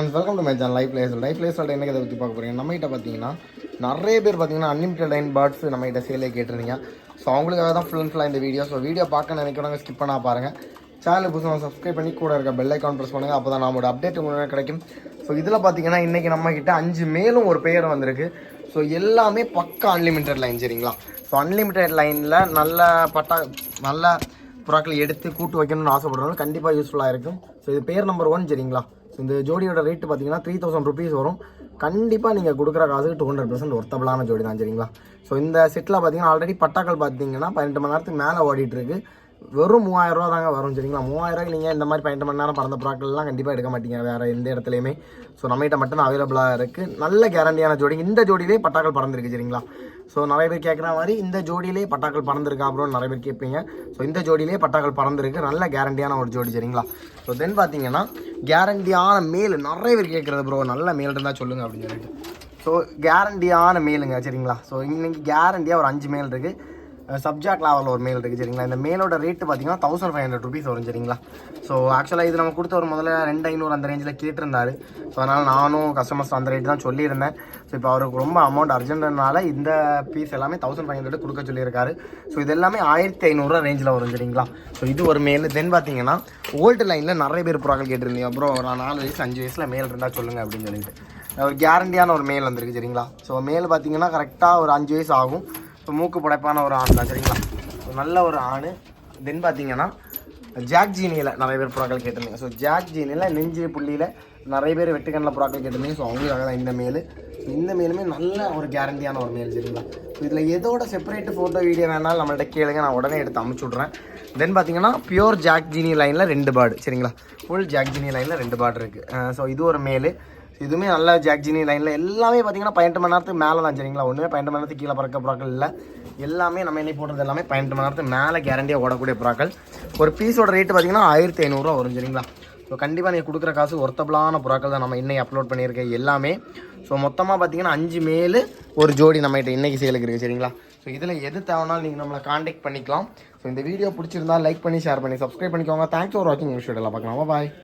Welcome to my channel life life என்ன இதை பற்றி பார்க்க போகிறீங்க. நம்மகிட்ட பார்த்தீங்கன்னா நிறைய பேர் பார்த்தீங்கன்னா அன்லிமிட்டட் லைன் பேர்ட்ஸ் நம்மகிட்ட சேலே கேட்டிருந்தீங்க. ஸோ அவங்களுக்காக தான் ஃபுல்லாக இந்த வீடியோ. ஸோ வீடியோ பார்க்க நினைக்கிறவங்க ஸ்கிப் பண்ணால் பாருங்கள். சேனல் புதுசாக சப்ஸ்கிரைப் பண்ணி கூட இருக்க பெல் ஐக்கான் ப்ரெஸ் பண்ணுங்கள். அப்போ தான் நம்மளோட அப்டேட் உங்களுக்கு கிடைக்கும். ஸோ இதில் பார்த்தீங்கன்னா இன்றைக்கி நம்மக்கிட்ட 5 மேலும் ஒரு பெயர் வந்திருக்கு. ஸோ எல்லாமே பக்கா அன்லிமிட்டட் லைன் சரிங்களா. ஸோ அன்லிமிட்டட் லைனில் நல்ல புறாக்கள் எடுத்து கூட்டு வைக்கணும்னு ஆசைப்படுறவங்க கண்டிப்பாக யூஸ்ஃபுல்லாக இருக்கும். ஸோ இது பேர் நம்பர் 1 சரிங்களா. ஸோ இந்த ஜோடியோட ரேட்டு பார்த்தீங்கன்னா 3000 rupees வரும். கண்டிப்பாக நீங்கள் கொடுக்குற காசுக்கு 200% ஒர்த்தபிளான ஜோடி தான் சரிங்களா. ஸோ இந்த செட்டில் பார்த்தீங்கன்னா ஆல்ரெடி பட்டாக்கள் பார்த்தீங்கன்னா 12 மணி நேரத்துக்கு மேலே ஓடிட்டுருக்கு. வெறும் 3000 ரூபா தாங்க வரும் சரிங்களா. 3000 ரூபாய்க்கு நீங்கள் இந்த மாதிரி 12 மணி நேரம் பறந்த புறாக்கள்லாம் கண்டிப்பாக எடுக்க மாட்டீங்க வேறு எந்த இடத்துலையுமே. ஸோ நம்மகிட்ட மட்டும் அவைலபிளாக இருக்குது. நல்ல கேரண்டியான ஜோடி. இந்த ஜோடியிலே பட்டாக்கள் பறந்துருக்கு சரிங்களா. ஸோ நிறைய பேர் கேட்குற மாதிரி இந்த ஜோடியிலே பட்டாக்கள் பறந்துருக்கா அப்புறம் நிறைய பேர் கேட்பீங்க. ஸோ இந்த ஜோடியிலே பட்டாக்கள் பறந்துருக்கு. நல்ல கேரண்டியான ஒரு ஜோடி சரிங்களா. ஸோ தென் பார்த்தீங்கன்னா கேரண்டியான மேல் நிறைய பேர் கேட்குறது ப்ரோ நல்ல மேல் இருந்தால் சொல்லுங்கள் அப்படின்னு சொல்லிட்டு. ஸோ கேரண்டியான மேலுங்க சரிங்களா. ஸோ இன்னைக்கு கேரண்டியாக ஒரு 5 மேல் இருக்குது. சப்ஜெக்ட் லெவலில் ஒரு மேல் இருக்குது சரிங்களா. இந்த மேலோட ரேட்டு பார்த்தீங்கன்னா 1500 rupees வரும் சரிங்களா. ஸோ ஆக்சுவலாக இது நம்ம கொடுத்த ஒரு முதல்ல 2500 அந்த ரேஞ்சில் கேட்டிருந்தாரு. ஸோ அதனால் நானும் கஸ்டமர்ஸ் அந்த ரேட்டு தான் சொல்லியிருந்தேன். ஸோ இப்போ அவருக்கு ரொம்ப அமௌண்ட் அர்ஜென்ட்னால இந்த பீஸ் எல்லாமே 1500 கொடுக்க சொல்லியிருக்காரு. ஸோ இது எல்லாமே 1500 ரேஞ்சில் வரும் சரிங்களா. ஸோ இது ஒரு மேல். தென் பார்த்தீங்கன்னா ஓல்டு லைனில் நிறைய பேர் புறாக்கள் கேட்டிருந்தீங்க. அப்புறம் ஒரு 4 வயசு 5 வயசில் மேல் இருந்தால் சொல்லுங்கள் அப்படின்னு சொல்லிட்டு ஒரு கேரண்டியான ஒரு மேல் வந்திருக்கு சரிங்களா. ஸோ மேல் பார்த்தீங்கன்னா கரெக்டாக ஒரு 5 வயசு ஆகும். ஸோ மூக்கு படைப்பான ஒரு ஆண் தான் சரிங்களா. ஸோ நல்ல ஒரு ஆண். தென் பார்த்தீங்கன்னா ஜாக் ஜீனியில் நிறைய பேர் புறாக்கள் கேட்டிருந்தீங்க. ஸோ ஜாக் ஜீனியில் நெஞ்சு புள்ளியில் நிறைய பேர் வெட்டுக்கண்ணில் புறாக்கள் கேட்டிருந்தீங்க. ஸோ அவங்களுக்காக தான் இந்த மேல். இந்த மேலுமே நல்ல ஒரு கேரண்டியான ஒரு மேல் சரிங்களா. ஸோ இதில் எதோட செப்பரேட் ஃபோட்டோ வீடியோ வேணாலும் நம்மள்ட்ட கேளுங்க, நான் உடனே எடுத்து அமுச்சு விட்றேன். தென் பார்த்தீங்கன்னா பியூர் ஜாக் ஜீனி லைனில் 2 பேர்டு சரிங்களா. ஃபுல் ஜாக் ஜீனி லைனில் 2 பேர்டு இருக்குது. ஸோ இது ஒரு மேல். இதுவுமே நல்ல ஜாக் ஜீனி லைனில் எல்லாமே பார்த்தீங்கன்னா 12 மணி நேரத்துக்கு மேலே தான் சரிங்களா. ஒன்றுமே 12 மணி நேரத்துக்கு கீழே பறக்க புறாக்கள் இல்லை. எல்லாமே நம்ம என்ன போடுறது எல்லாமே 12 மணி நேரத்துக்கு மேலே கேரண்டியாக ஓடக்கூடிய புறாக்கள். ஒரு பீஸோட ரேட்டு பார்த்தீங்கன்னா 1500 ரூபா வரும் சரிங்களா. ஸோ கண்டிப்பாக நீங்கள் கொடுக்குற காசு ஒர்த்தபிளான புறாக்கள் தான் நம்ம இன்னைக்கு அப்லோட் பண்ணியிருக்கேன் எல்லாமே. ஸோ மொத்தமாக பார்த்தீங்கன்னா 5 மேல் ஒரு ஜோடி நம்மகிட்ட இன்றைக்கி சேலுக்கு இருக்குது சரிங்களா. ஸோ இதில் எது தேவைனாலும் நீங்கள் நம்மளை காண்டாக்ட் பண்ணிக்கலாம். ஸோ இந்த வீடியோ பிடிச்சிருந்தா லைக் பண்ணி ஷேர் பண்ணி சப்ஸ்கிரைப் பண்ணிக்கோங்க. தேங்க்ஸ் ஃபார் வாட்சிங். விஷயம் எல்லாம் பார்க்கலாம். பாய்.